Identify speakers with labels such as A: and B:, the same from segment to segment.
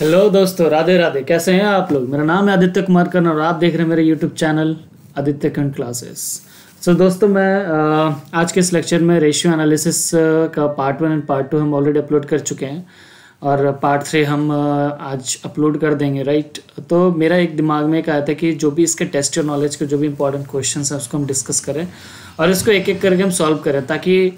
A: Hello दोस्तों, राधे राधे। कैसे हैं आप लोग? मेरा नाम है आदित्य कुमार कर्ण और आप देख रहे हैं मेरे यूट्यूब चैनल आदित्य कर्ण क्लासेस। सो दोस्तों, मैं आज के इस लेक्चर में रेशियो एनालिसिस का पार्ट 1 एंड पार्ट 2 हम ऑलरेडी अपलोड कर चुके हैं और पार्ट 3 हम आज अपलोड कर देंगे, राइट। तो मेरा एक दिमाग में एक आया था कि जो भी इसके टेस्ट और नॉलेज के जो भी इंपॉर्टेंट क्वेश्चन हैं उसको हम डिस्कस करें और इसको एक एक करके हम सॉल्व करें, ताकि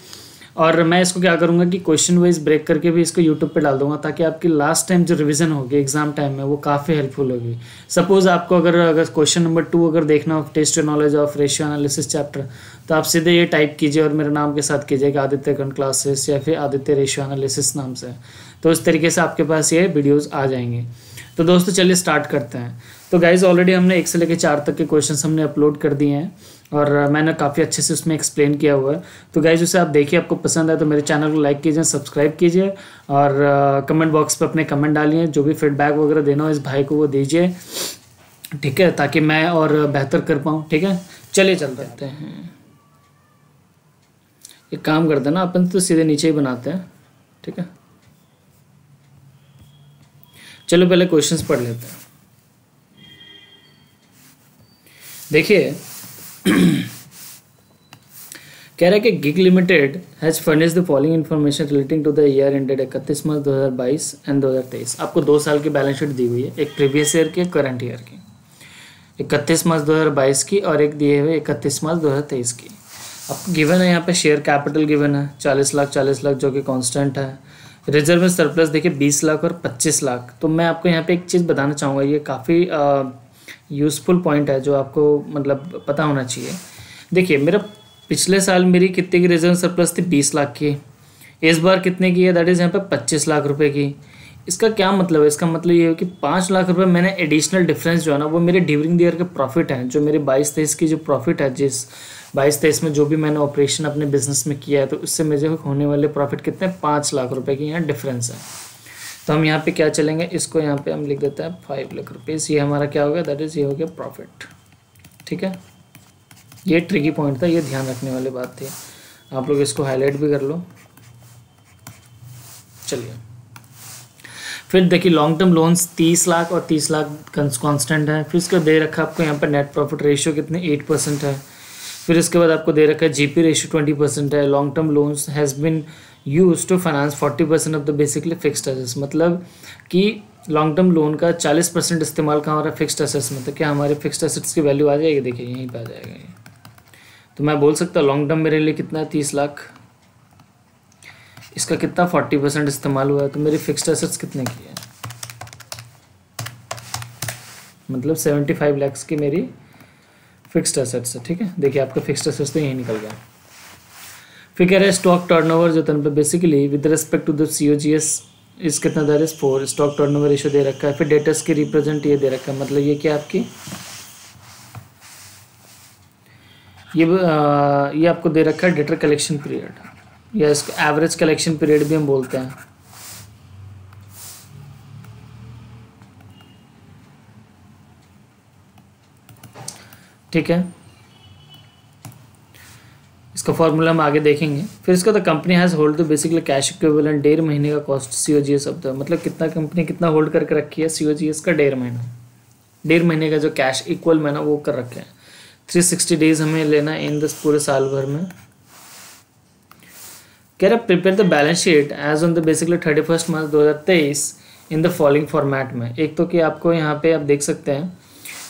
A: और मैं इसको क्या करूँगा कि क्वेश्चन वाइज ब्रेक करके भी इसको यूट्यूब पे डाल दूंगा, ताकि आपकी लास्ट टाइम जो रिवीजन होगी एग्जाम टाइम में वो काफ़ी हेल्पफुल होगी। सपोज आपको अगर क्वेश्चन नंबर 2 अगर देखना हो, test your knowledge of ratio analysis chapter, तो आप सीधे ये टाइप कीजिए और मेरे नाम के साथ कीजिएगा आदित्य कर्ण क्लासेस या फिर आदित्य रेशियो एनालिसिस नाम से। तो इस तरीके से आपके पास ये वीडियोज़ आ जाएंगे। तो दोस्तों चलिए स्टार्ट करते हैं। तो गाइज ऑलरेडी हमने 1 से लेकर 4 तक के क्वेश्चंस हमने अपलोड कर दिए हैं और मैंने काफ़ी अच्छे से उसमें एक्सप्लेन किया हुआ है। तो गाइज उसे आप देखिए, आपको पसंद आए तो मेरे चैनल को लाइक कीजिए, सब्सक्राइब कीजिए और कमेंट बॉक्स पे अपने कमेंट डालिए। जो भी फीडबैक वगैरह देना हो इस भाई को वो दीजिए, ठीक है, ताकि मैं और बेहतर कर पाऊँ। ठीक है, चलिए चलते हैं। एक काम करते हैं ना, अपन तो सीधे नीचे ही बनाते हैं, ठीक है। चलो पहले क्वेश्चंस पढ़ लेते हैं। देखिए कह रहा है कि Gig Limited has furnished the following information relating to the year ended 31 March 2022 and 2023। आपको 2 साल की बैलेंस शीट दी हुई है, एक प्रीवियस ईयर की, करंट ईयर की, 31 मार्च 2022 की और एक दिए हुए 31 मार्च 2023 की। आपको गिवन है यहाँ पे शेयर कैपिटल गिवन है 40 लाख जो कि कांस्टेंट है। रिजर्व में सरप्लस देखिए 20 लाख और 25 लाख। तो मैं आपको यहाँ पे एक चीज़ बताना चाहूँगा, ये काफ़ी यूज़फुल पॉइंट है जो आपको मतलब पता होना चाहिए। देखिए मेरा पिछले साल मेरी कितने की रिजर्व सरप्लस थी, 20 लाख की। इस बार कितने की है, दैट इज़ यहाँ पे 25 लाख रुपए की। इसका क्या मतलब है? इसका मतलब ये है कि 5 लाख रुपए मैंने एडिशनल डिफरेंस जो है ना वो मेरे ड्यूरिंग द ईयर के प्रॉफिट हैं, जो मेरे 22-23 की जो प्रॉफिट है, जिस 22-23 में जो भी मैंने ऑपरेशन अपने बिजनेस में किया है, तो उससे मुझे होने वाले प्रॉफिट कितने, 5 लाख रुपए की यहाँ डिफरेंस है। तो हम यहाँ पे क्या चलेंगे, इसको यहाँ पे हम लिख देते हैं 5 लाख रुपीज़। ये हमारा क्या हो गया, दैट इज़ ये हो गया प्रॉफिट। ठीक है, ये ट्रिकी पॉइंट था, ये ध्यान रखने वाली बात थी। आप लोग इसको हाईलाइट भी कर लो। चलिए फिर देखिए लॉन्ग टर्म लोन्स 30 लाख और 30 लाख कांस्टेंट है। फिर इसको दे रखा आपको यहाँ पर नेट प्रॉफिट रेशियो कितने, 8% है। फिर इसके बाद आपको दे रखा है जीपी रेशियो 20% है। Long term loans has been use to finance 40% of the basically fixed assets. मतलब कि लॉन्ग टर्म लोन का 40% इस्तेमाल कहाँ हो रहा है, फिक्स्ड एसेट्स में। तो क्या हमारे फिक्स्ड एसेट्स की वैल्यू आ जाएगी, देखिए यहीं पे आ जाएगा ये। तो मैं बोल सकता हूँ लॉन्ग टर्म मेरे लिए कितना है, 30 लाख। इसका कितना 40% इस्तेमाल हुआ है, तो मेरी फिक्स्ड एसेट्स कितने की है, मतलब 75 लाख की मेरी फिक्स्ड एसेट्स है। ठीक है, देखिए आपका फिक्स्ड एसेट्स तो यही निकल गया। फिर कह रहे हैं स्टॉक टर्नओवर जो तन पे basically with respect to the COGS इस कितना दर इज 4। स्टॉक टर्नओवर रेशियो दे रखा है। फिर डेटर्स की रिप्रेजेंट ये दे रखा है, मतलब ये क्या आपकी ये आपको दे रखा है डेटर कलेक्शन पीरियड, या इसको एवरेज कलेक्शन पीरियड भी हम बोलते हैं। ठीक है, इसका फॉर्मूला हम आगे देखेंगे। फिर इसका तो कंपनी हैज़ होल्ड तो बेसिकली कैश इक्विवेलेंट 1.5 महीने का कॉस्ट COGS अब तो, मतलब कितना कंपनी कितना होल्ड करके रखी है COGS का, 1.5 महीने का जो कैश इक्वल में ना वो कर रखे हैं। 360 डेज हमें लेना है इन दस पूरे साल भर में। कह रहा prepare the balance sheet as on the basically 31 March 2023 in the following format में। एक तो कि आपको यहाँ पे आप देख सकते हैं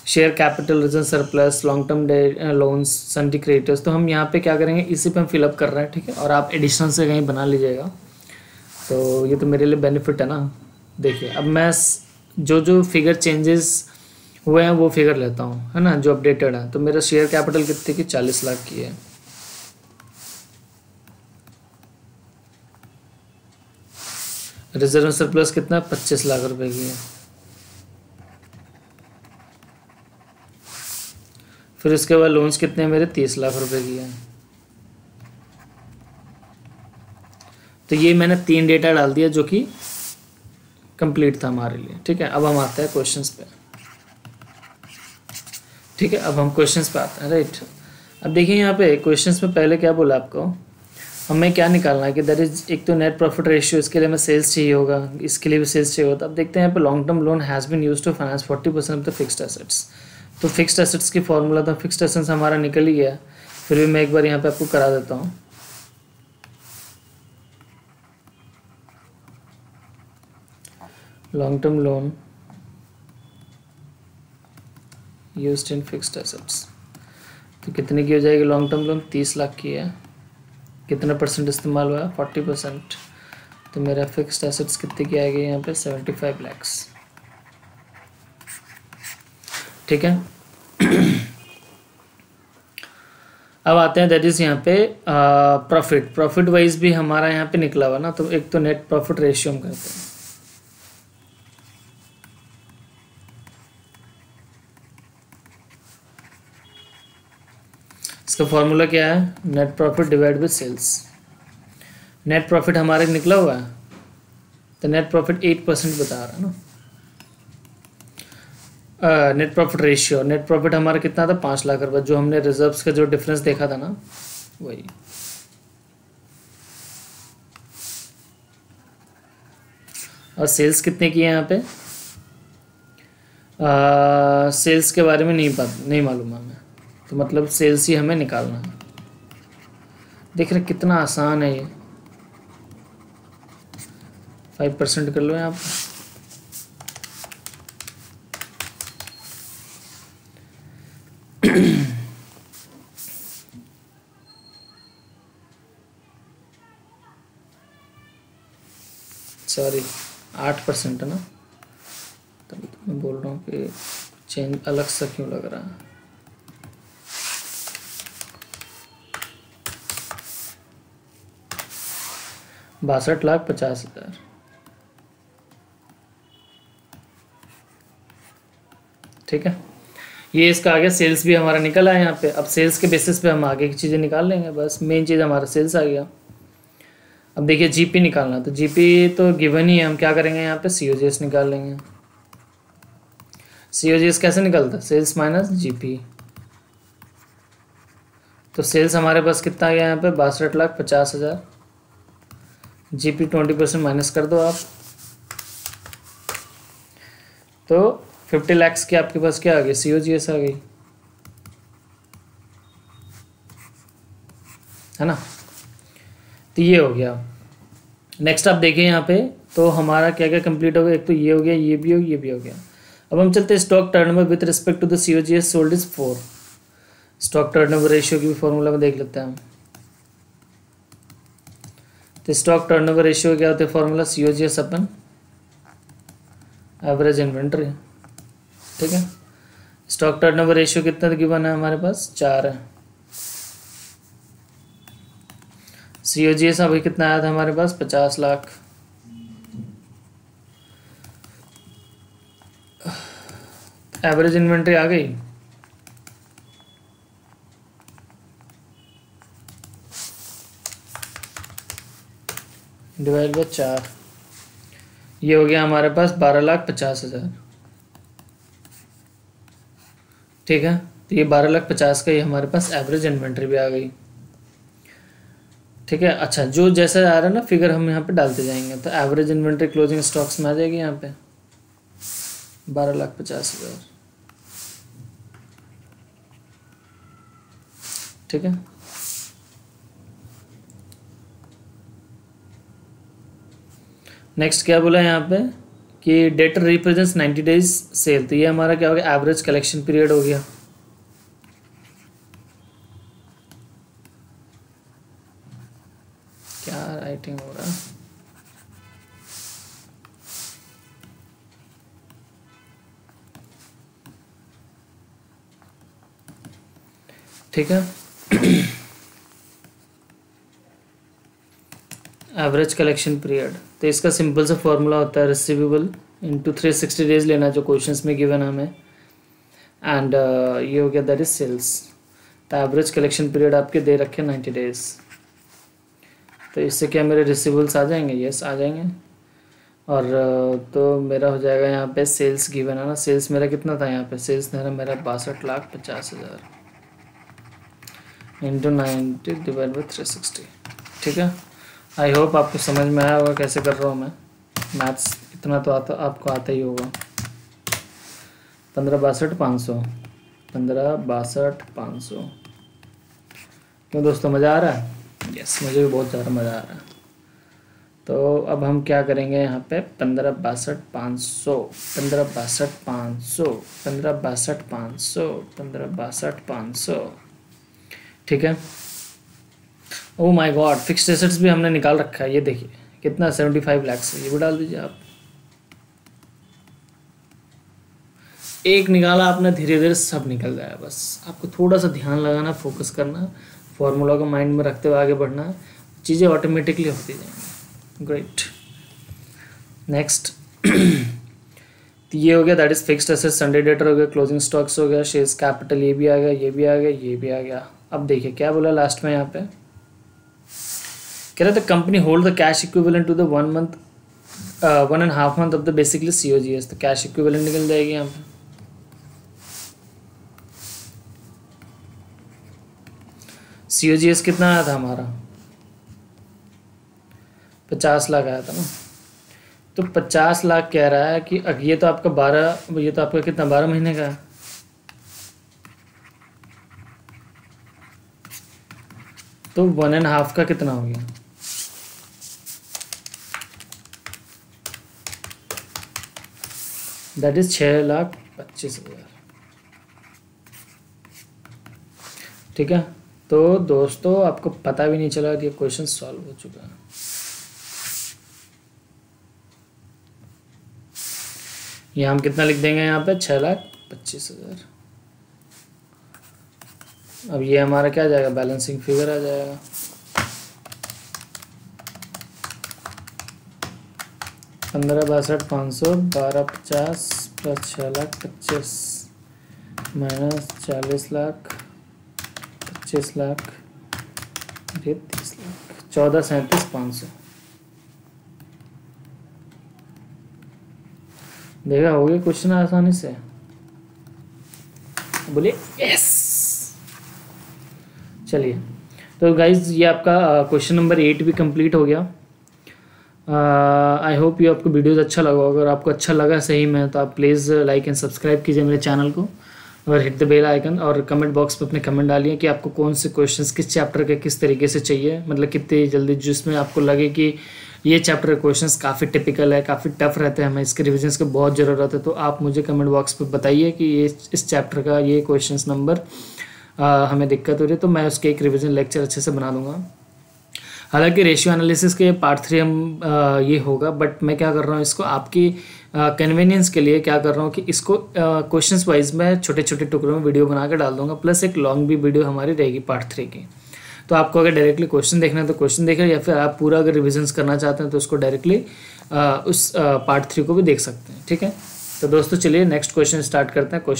A: share capital, reserve surplus, long term loans, सन्डी creditors. तो हम यहाँ पे क्या करेंगे, इसी पे हम फिलअप कर रहे हैं। ठीक है, और आप एडिशनल से कहीं बना लीजिएगा, तो ये तो मेरे लिए बेनिफिट है ना। देखिए अब मैं जो फिगर चेंजेस हुए हैं वो फिगर लेता हूँ, है ना, जो अपडेटेड है। तो मेरा शेयर कैपिटल कितने की, 40 लाख की है। रिजर्व सरप्लस कितना, 25 लाख रुपए की है। फिर उसके बाद लोन्स कितने मेरे, 30 लाख रुपए की है। तो ये मैंने 3 डेटा डाल दिया जो कि कंप्लीट था हमारे लिए। ठीक है, अब हम आते हैं क्वेश्चंस पे। ठीक है, अब हम क्वेश्चंस पे आते हैं, राइट। अब देखिए यहाँ पे क्वेश्चंस में पहले क्या बोला आपको, हमें क्या निकालना है कि दैट इज, एक तो नेट प्रॉफिट रेशियो, इसके लिए हमें सेल्स चाहिए होगा, इसके लिए भी सेल्स चाहिए होगा। अब देखते हैं यहाँ पे long term loan has been used to finance 40% of the fixed assets. तो फिक्स्ड एसेट्स की फॉर्मूला था, फिक्स्ड एसेट्स हमारा निकल ही गया, फिर भी मैं एक बार यहाँ पे आपको करा देता हूँ। Long term loan used in fixed assets, तो कितने की हो जाएगी लॉन्ग टर्म लोन? 30 लाख की है। कितना परसेंट इस्तेमाल हुआ है? 40%। तो मेरा फिक्स्ड एसेट्स कितने की आएगी यहाँ पे? 75 लैक्स। ठीक है। अब आते हैं दैट इज यहाँ पे प्रॉफिट वाइज भी हमारा यहाँ पे निकला हुआ ना, तो एक तो नेट प्रॉफिट रेशियो हम करते हैं। इसका फॉर्मूला क्या है? Net profit divide by sales. Net profit हमारे निकला हुआ है, तो नेट प्रॉफिट 8% बता रहा है ना। Net profit ratio, net profit हमारा कितना था? 5 लाख रुपये, जो हमने रिजर्व्स का जो डिफरेंस देखा था ना, वही। और सेल्स कितने की है यहाँ पे? सेल्स के बारे में नहीं मालूम है हमें, तो मतलब सेल्स ही हमें निकालना है। देख रहे कितना आसान है ये। 5% कर लो यहाँ पर। सॉरी 8% है ना, तभी तो मैं बोल रहा हूँ कि चेंज अलग सा क्यों लग रहा है। ₹62,50,000। ठीक है, ये इसका आगे सेल्स भी हमारा निकल आया यहाँ पे। अब सेल्स के बेसिस पे हम आगे की चीज़ें निकाल लेंगे, बस मेन चीज़ हमारा सेल्स आ गया। अब देखिए जीपी निकालना, तो जीपी तो गिवन ही है, हम क्या करेंगे यहाँ पे? सीओजीएस निकाल लेंगे। सीओजीएस कैसे निकलता है? Sales minus GP. तो सेल्स हमारे पास कितना आ गया यहाँ पे? 62,50,000। जीपी 20% माइनस कर दो आप, तो 50 लाख की आपके पास क्या आ गई? सीओजीएस आ गई, है ना। तो ये हो गया। नेक्स्ट आप देखिए यहाँ पे, तो हमारा क्या क्या कंप्लीट हो गया? एक तो ये हो गया, ये भी हो, ये भी हो गया। अब हम चलते हैं stock turnover with respect to the COGS sold is 4। Stock turnover ratio की भी फॉर्मूला में देख लेते हैं हम। तो स्टॉक टर्नओवर रेशियो क्या होता है? फॉर्मूला सीओजीएस अपन एवरेज इन्वेंट्री। ठीक है, स्टॉक टर्नओवर रेशियो कितना गिवन है हमारे पास? 4 है। सीओजीएस अभी कितना आया था हमारे पास? 50 लाख। एवरेज इन्वेंट्री आ गई, डिवाइड बाय 4, ये हो गया हमारे पास 12,50,000। ठीक है, तो ये 12,50,000 का ये हमारे पास एवरेज इन्वेंट्री भी आ गई। ठीक है, अच्छा जो जैसा आ रहा है ना फिगर हम यहाँ पे डालते जाएंगे, तो एवरेज इन्वेंट्री क्लोजिंग स्टॉक्स में आ जाएगी यहाँ पे 12,50,000। ठीक है, नेक्स्ट क्या बोला यहाँ पे कि डेटर रिप्रेजेंट्स 90 डेज सेल, तो ये हमारा क्या हो गया? एवरेज कलेक्शन पीरियड हो गया। क्या राइटिंग हो रहा है? ठीक है, एवरेज कलेक्शन पीरियड, तो इसका सिंपल सा फॉर्मूला होता है रिसीवेबल इंटू 360 डेज लेना, जो क्वेश्चंस में गिवन है हमें, एंड ये हो गया दैट इज सेल्स। तो एवरेज कलेक्शन पीरियड आपके दे रखे 90 डेज, तो इससे क्या मेरे रिसीवेबल्स आ जाएंगे? यस आ जाएंगे। और तो मेरा हो जाएगा यहाँ पे सेल्स गिवन है ना, सेल्स मेरा कितना था यहाँ पे? सेल्स मेरा 62,50,000 इंटू 90 डिवाइड बाई 360। ठीक है। आई होप आपको समझ में आया होगा कैसे कर रहा हूँ मैं। मैथ्स इतना तो आता आपको आता ही होगा। 1562,500, 1562,500। क्यों दोस्तों, मज़ा आ रहा है? यस, मुझे भी बहुत ज़्यादा मज़ा आ रहा है। तो अब हम क्या करेंगे यहाँ पे 1562,500, 1562,500, 1562,500, 1562,500। ठीक है। Oh my God, fixed assets भी हमने निकाल रखा है। ये देखिए कितना 75 लाख है। ये भी डाल दीजिए आप। एक निकाला आपने, धीरे धीरे सब निकल जाए। बस आपको थोड़ा सा ध्यान लगाना, फोकस करना, फॉर्मूला को माइंड में रखते हुए आगे बढ़ना, चीज़ें ऑटोमेटिकली होती जाएंगी। ग्रेट। नेक्स्ट ये हो गया, that is fixed asset. Sunday debtor हो गया, क्लोजिंग स्टॉक्स हो गया, शेयर्स कैपिटल ये भी आ गया, ये भी आ गया, ये भी आ गया। अब देखिए क्या बोला लास्ट में यहाँ पे, कह रहा था company hold the cash equivalent to the 1 month 1.5 month of the basically COGS। तो कैश इक्विवेलेंट निकल जाएगी यहाँ पे। COGS कितना आया था हमारा? 50 लाख आया था ना। तो 50 लाख कह रहा है कि ये तो आपका 12, ये तो आपका कितना 12 महीने का है। तो 1.5 का कितना हो गया? That is 6,25,000। ठीक है। तो दोस्तों आपको पता भी नहीं चला कि क्वेश्चन सॉल्व हो चुका है। ये हम कितना लिख देंगे यहाँ पे? 6,25,000। अब ये हमारा क्या आ जाएगा? बैलेंसिंग फिगर आ जाएगा। $15,62,500, 12,50 प्लस 6,25,000 माइनस 40 लाख, 25 लाख, 30 लाख, 14,37,500। देखा हो गया क्वेश्चन आसानी से। बोलिए यस। चलिए तो गाइज ये आपका क्वेश्चन नंबर 8 भी कंप्लीट हो गया। आई होप ये आपको वीडियोस अच्छा लगा होगा। अगर आपको अच्छा लगा सही में तो आप प्लीज़ लाइक एंड सब्सक्राइब कीजिए मेरे चैनल को और हिट द बेल आइकन, और कमेंट बॉक्स में अपने कमेंट डालिए कि आपको कौन से क्वेश्चंस किस चैप्टर के किस तरीके से चाहिए, मतलब कितनी जल्दी, जिसमें आपको लगे कि ये चैप्टर के क्वेश्चंस काफ़ी टिपिकल है, काफ़ी टफ रहते हैं, हमें इसके रिविजन्स की बहुत ज़रूरत है। तो आप मुझे कमेंट बॉक्स पर बताइए कि ये इस चैप्टर का ये क्वेश्चंस नंबर हमें दिक्कत हो रही है, तो मैं उसके एक रिविज़न लेक्चर अच्छे से बना दूंगा। हालांकि रेशियो एनालिसिस के पार्ट 3 हम ये होगा, बट मैं क्या कर रहा हूँ इसको आपकी कन्वीनियंस के लिए क्या कर रहा हूँ कि इसको क्वेश्चंस वाइज में छोटे छोटे टुकड़ों में वीडियो बना कर डाल दूंगा, प्लस एक लॉन्ग भी वीडियो हमारी रहेगी पार्ट 3 की। तो आपको अगर डायरेक्टली क्वेश्चन देखना है तो क्वेश्चन देखें, या फिर आप पूरा अगर रिविजन्स करना चाहते हैं तो उसको डायरेक्टली उस पार्ट 3 को भी देख सकते हैं। ठीक है। तो दोस्तों चलिए नेक्स्ट क्वेश्चन स्टार्ट करते हैं। क्वेश्चन